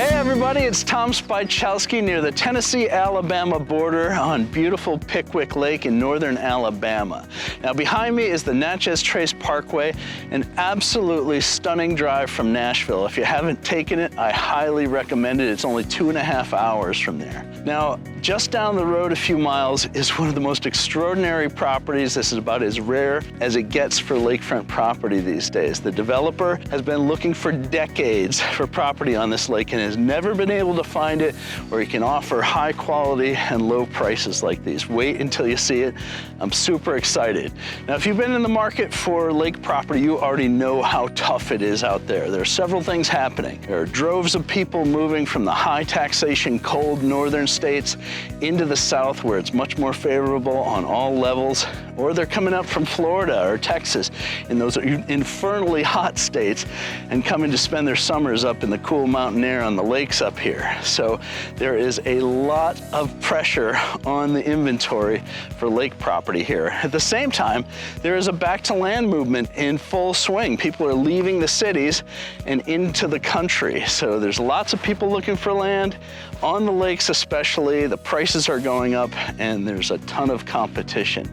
Hey everybody, it's Tom Spychalski near the Tennessee-Alabama border on beautiful Pickwick Lake in northern Alabama. Now behind me is the Natchez Trace Parkway, an absolutely stunning drive from Nashville. If you haven't taken it, I highly recommend it. It's only 2.5 hours from there. Now, just down the road a few miles is one of the most extraordinary properties. This is about as rare as it gets for lakefront property these days. The developer has been looking for decades for property on this lake and has never been able to find it where he can offer high quality and low prices like these. Wait until you see it. I'm super excited. Now, if you've been in the market for lake property, you already know how tough it is out there. There are several things happening. There are droves of people moving from the high taxation, cold northern states into the south where it's much more favorable on all levels, or they're coming up from Florida or Texas in those infernally hot states and coming to spend their summers up in the cool mountain air on the lakes up here. So there is a lot of pressure on the inventory for lake property here. At the same time, there is a back to land movement in full swing. People are leaving the cities and into the country. So there's lots of people looking for land on the lakes especially. The prices are going up and there's a ton of competition.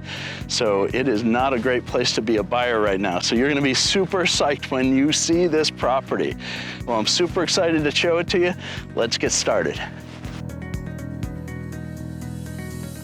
So it is not a great place to be a buyer right now. So you're gonna be super psyched when you see this property. Well, I'm super excited to show it to you. Let's get started.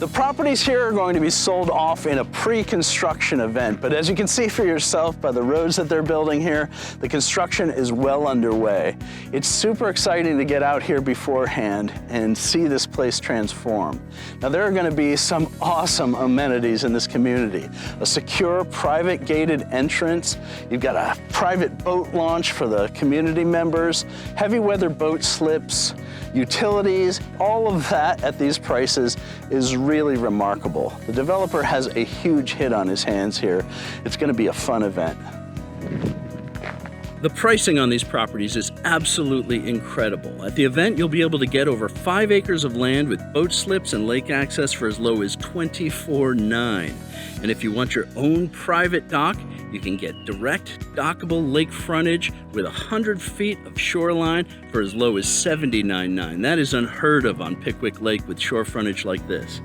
The properties here are going to be sold off in a pre-construction event, but as you can see for yourself by the roads that they're building here, the construction is well underway. It's super exciting to get out here beforehand and see this place transform. Now, there are going to be some awesome amenities in this community. A secure private gated entrance. You've got a private boat launch for the community members, heavy weather boat slips, utilities. All of that at these prices is really remarkable. The developer has a huge hit on his hands here. It's going to be a fun event. The pricing on these properties is absolutely incredible. At the event, you'll be able to get over 5 acres of land with boat slips and lake access for as low as $24,900. And if you want your own private dock, you can get direct dockable lake frontage with 100 feet of shoreline for as low as $79,900. That is unheard of on Pickwick Lake with shore frontage like this.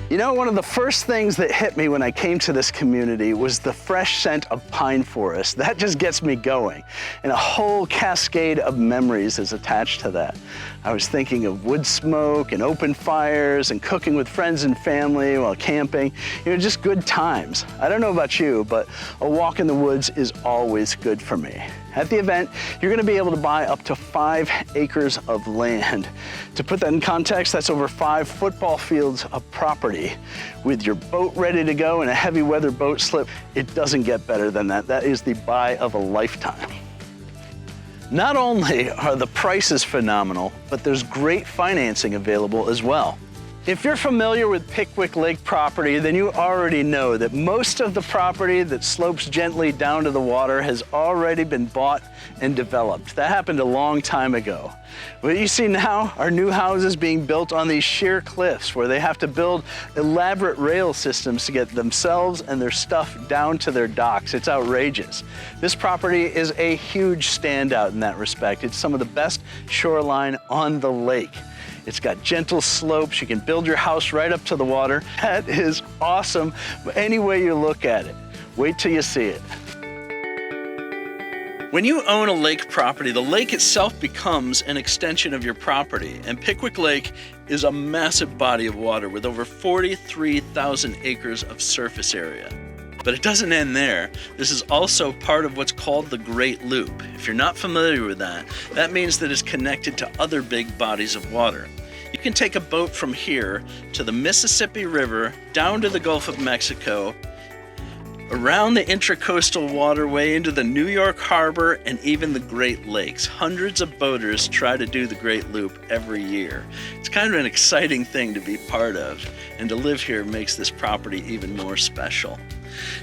You know, one of the first things that hit me when I came to this community was the fresh scent of pine forest. That just gets me going. And a whole cascade of memories is attached to that. I was thinking of wood smoke and open fires and cooking with friends and family while camping. You know, just good times. I don't know about you, but a walk in the woods is always good for me. At the event, you're going to be able to buy up to 5 acres of land. To put that in context, that's over 5 football fields of property. With your boat ready to go and a heavy weather boat slip, it doesn't get better than that. That is the buy of a lifetime. Not only are the prices phenomenal, but there's great financing available as well. If you're familiar with Pickwick Lake property, then you already know that most of the property that slopes gently down to the water has already been bought and developed. That happened a long time ago. What you see now are new houses being built on these sheer cliffs where they have to build elaborate rail systems to get themselves and their stuff down to their docks. It's outrageous. This property is a huge standout in that respect. It's some of the best shoreline on the lake. It's got gentle slopes. You can build your house right up to the water. That is awesome any way you look at it. Wait till you see it. When you own a lake property, the lake itself becomes an extension of your property. And Pickwick Lake is a massive body of water with over 43,000 acres of surface area. But it doesn't end there. This is also part of what's called the Great Loop. If you're not familiar with that, that means that it's connected to other big bodies of water. You can take a boat from here to the Mississippi River, down to the Gulf of Mexico, around the Intracoastal Waterway into the New York Harbor and even the Great Lakes. Hundreds of boaters try to do the Great Loop every year. It's kind of an exciting thing to be part of, and to live here makes this property even more special.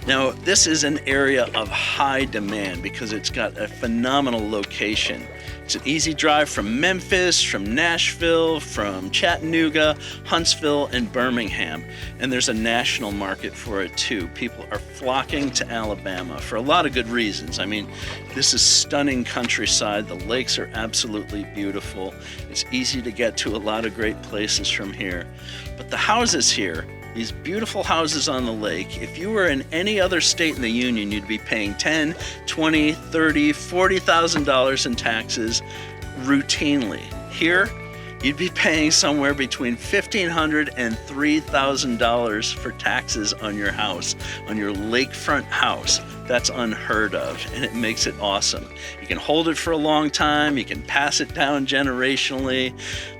Now, this is an area of high demand because it's got a phenomenal location. It's an easy drive from Memphis, from Nashville, from Chattanooga, Huntsville, and Birmingham. And there's a national market for it too. People are flocking to Alabama for a lot of good reasons. I mean, this is stunning countryside. The lakes are absolutely beautiful. It's easy to get to a lot of great places from here. But the houses here, these beautiful houses on the lake, if you were in any other state in the union, you'd be paying $10,000, $20,000, $30,000, $40,000 in taxes routinely. Here, you'd be paying somewhere between $1,500 and $3,000 for taxes on your house, on your lakefront house. That's unheard of, and it makes it awesome. You can hold it for a long time, you can pass it down generationally.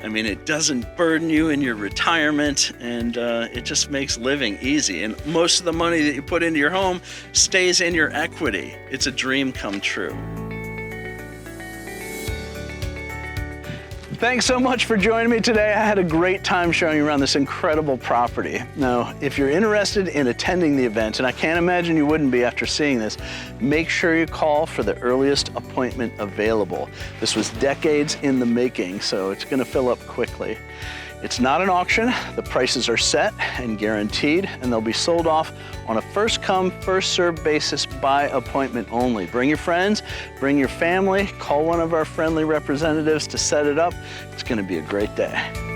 I mean, it doesn't burden you in your retirement, and it just makes living easy. And most of the money that you put into your home stays in your equity. It's a dream come true. Thanks so much for joining me today. I had a great time showing you around this incredible property. Now, if you're interested in attending the event, and I can't imagine you wouldn't be after seeing this, make sure you call for the earliest appointment available. This was decades in the making, so it's gonna fill up quickly. It's not an auction. The prices are set and guaranteed, and they'll be sold off on a first come, first served basis by appointment only. Bring your friends, bring your family, call one of our friendly representatives to set it up. It's gonna be a great day.